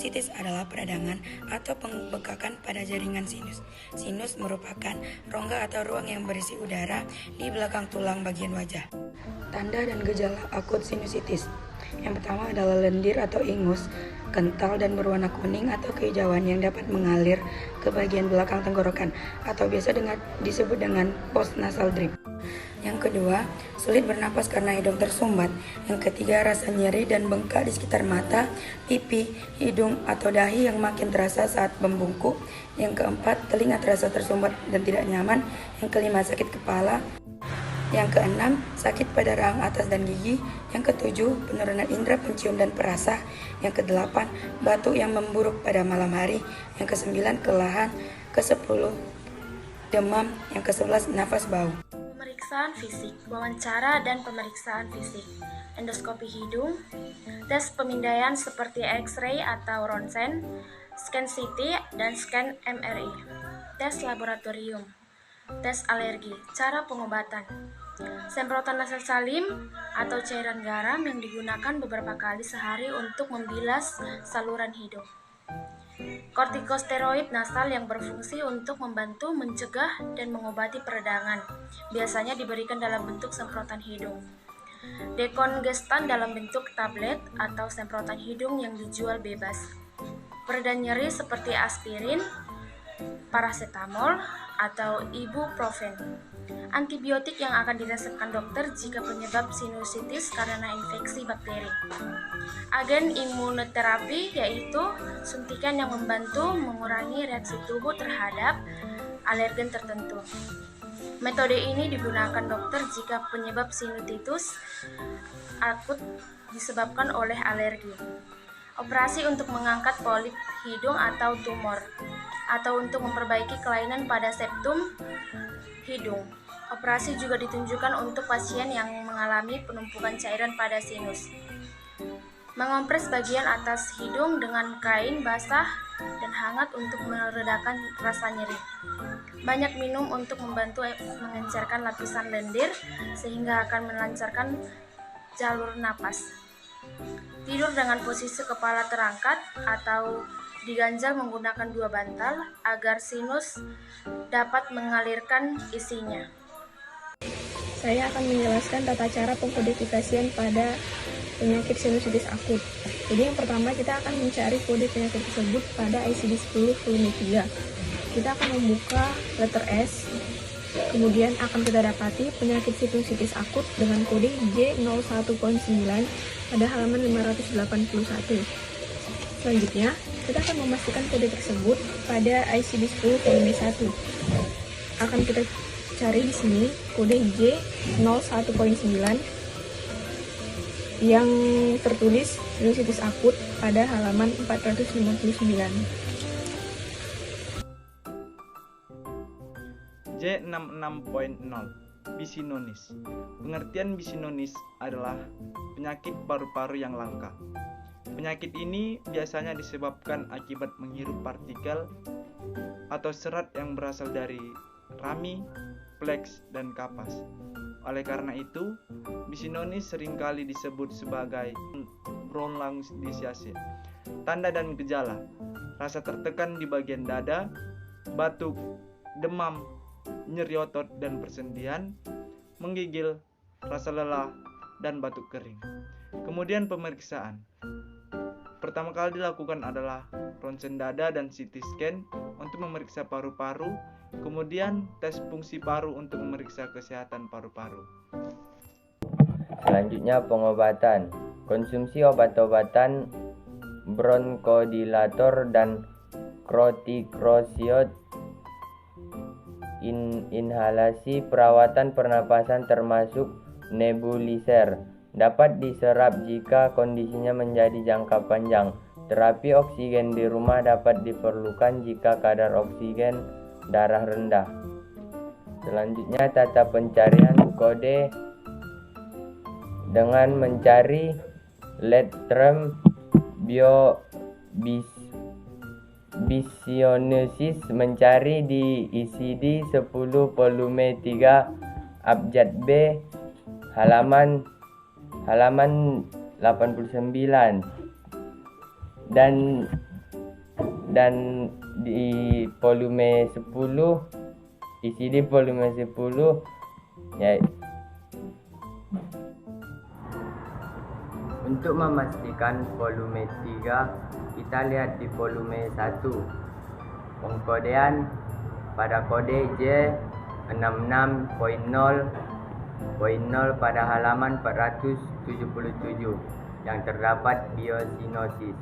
Sinusitis adalah peradangan atau pembekakan pada jaringan sinus. Sinus merupakan rongga atau ruang yang berisi udara di belakang tulang bagian wajah. Tanda dan gejala akut sinusitis. Yang pertama adalah lendir atau ingus, kental dan berwarna kuning atau kehijauan yang dapat mengalir ke bagian belakang tenggorokan atau biasa disebut dengan post nasal drip. Yang kedua, sulit bernapas karena hidung tersumbat. Yang ketiga, rasa nyeri dan bengkak di sekitar mata, pipi, hidung, atau dahi yang makin terasa saat membungkuk. Yang keempat, telinga terasa tersumbat dan tidak nyaman. Yang kelima, sakit kepala. Yang keenam, sakit pada rahang atas dan gigi. Yang ketujuh, penurunan indera pencium dan perasa. Yang kedelapan, batuk yang memburuk pada malam hari. Yang kesembilan, kelelahan. Kesepuluh, demam. Yang kesebelas, nafas bau. Pemeriksaan fisik, wawancara dan pemeriksaan fisik, endoskopi hidung, tes pemindaian seperti X-ray atau ronsen, scan CT, dan scan MRI, tes laboratorium, tes alergi, cara pengobatan, semprotan nasal salim atau cairan garam yang digunakan beberapa kali sehari untuk membilas saluran hidung. Kortikosteroid nasal yang berfungsi untuk membantu mencegah dan mengobati peradangan, biasanya diberikan dalam bentuk semprotan hidung. Dekongestan dalam bentuk tablet atau semprotan hidung yang dijual bebas. Pereda nyeri seperti aspirin, paracetamol, atau ibuprofen. Antibiotik yang akan diresepkan dokter jika penyebab sinusitis karena infeksi bakteri. Agen imunoterapi yaitu suntikan yang membantu mengurangi reaksi tubuh terhadap alergen tertentu. Metode ini digunakan dokter jika penyebab sinusitis akut disebabkan oleh alergi. Operasi untuk mengangkat polip hidung atau tumor, atau untuk memperbaiki kelainan pada septum hidung. Operasi juga ditunjukkan untuk pasien yang mengalami penumpukan cairan pada sinus. Mengompres bagian atas hidung dengan kain basah dan hangat untuk meredakan rasa nyeri. Banyak minum untuk membantu mengencerkan lapisan lendir sehingga akan melancarkan jalur napas. Tidur dengan posisi kepala terangkat atau diganjal menggunakan dua bantal agar sinus dapat mengalirkan isinya. Saya akan menjelaskan tata cara pengkodifikasian pada penyakit sinusitis akut. Jadi yang pertama kita akan mencari kode penyakit tersebut pada ICD-10 volume 3. Kita akan membuka letter S, kemudian akan kita dapati penyakit sinusitis akut dengan kode J01.9 pada halaman 581. Selanjutnya, kita akan memastikan kode tersebut pada ICD-10 volume 1. Akan kita cari di sini kode J01.9 yang tertulis sinusitis akut pada halaman 459. J66.0 Bisinonis. Pengertian bisinonis adalah penyakit paru-paru yang langka. Penyakit ini biasanya disebabkan akibat menghirup partikel atau serat yang berasal dari rami, pleks, dan kapas. Oleh karena itu, bisinonis seringkali disebut sebagai bronlangdisiasis. Tanda dan gejala: rasa tertekan di bagian dada, batuk, demam, nyeri otot dan persendian, menggigil, rasa lelah, dan batuk kering. Kemudian pemeriksaan. Pertama kali dilakukan adalah ronsen dada dan CT scan untuk memeriksa paru-paru, kemudian tes fungsi paru untuk memeriksa kesehatan paru-paru. Selanjutnya pengobatan. Konsumsi obat-obatan bronkodilator dan kortikosteroid. Inhalasi perawatan pernapasan termasuk nebulizer dapat diserap jika kondisinya menjadi jangka panjang. Terapi oksigen di rumah dapat diperlukan jika kadar oksigen darah rendah. Selanjutnya tata pencarian kode dengan mencari letterm bisionosis, mencari di ICD-10 volume 3 abjad B halaman 89 dan dan di volume 10 ICD volume 10 ya. Untuk memastikan volume 3, kita lihat di volume 1 pengkodean pada kode J66.0.0 pada halaman 477 yang terdapat biosinosis.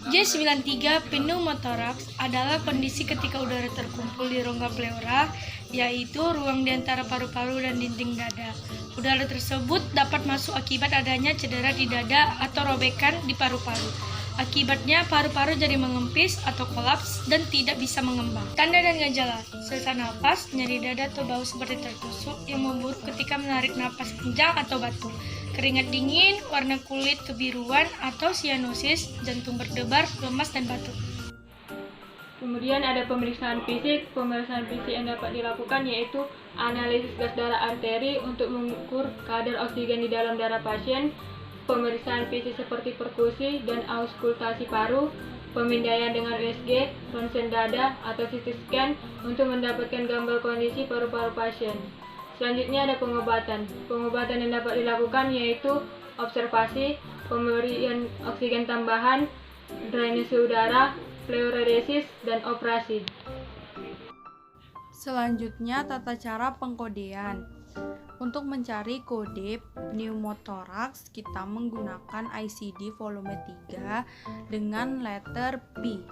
J93 pneumothoraks adalah kondisi ketika udara terkumpul di rongga pleura, yaitu ruang di antara paru-paru dan dinding dada. Udara tersebut dapat masuk akibat adanya cedera di dada atau robekan di paru-paru. Akibatnya paru-paru jadi mengempis atau kolaps dan tidak bisa mengembang. Tanda dan gejala: sesak napas, nyeri dada atau bau seperti tertusuk yang memburuk ketika menarik napas panjang atau batuk, keringat dingin, warna kulit kebiruan atau sianosis, jantung berdebar, lemas dan batuk. Kemudian ada pemeriksaan fisik. Pemeriksaan fisik yang dapat dilakukan yaitu analisis gas darah arteri untuk mengukur kadar oksigen di dalam darah pasien, pemeriksaan fisik seperti perkusi dan auskultasi paru, pemindaian dengan USG, ronsen dada atau CT scan untuk mendapatkan gambar kondisi paru-paru pasien. Selanjutnya ada pengobatan. Pengobatan yang dapat dilakukan yaitu observasi, pemberian oksigen tambahan, drainase udara, pleurodesis, dan operasi. Selanjutnya tata cara pengkodean. Untuk mencari kode pneumothoraks, kita menggunakan ICD volume 3 dengan letter P.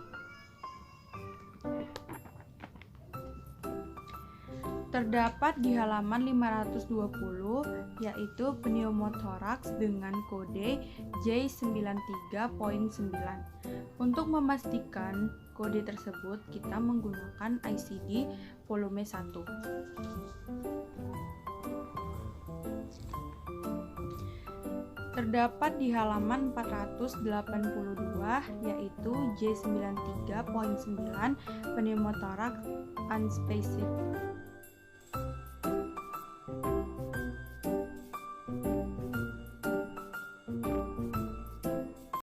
Terdapat di halaman 520, yaitu pneumothoraks dengan kode J93.9. Untuk memastikan kode tersebut, kita menggunakan ICD volume 1. Terdapat di halaman 482, yaitu J93.9 pneumothorax unspecific.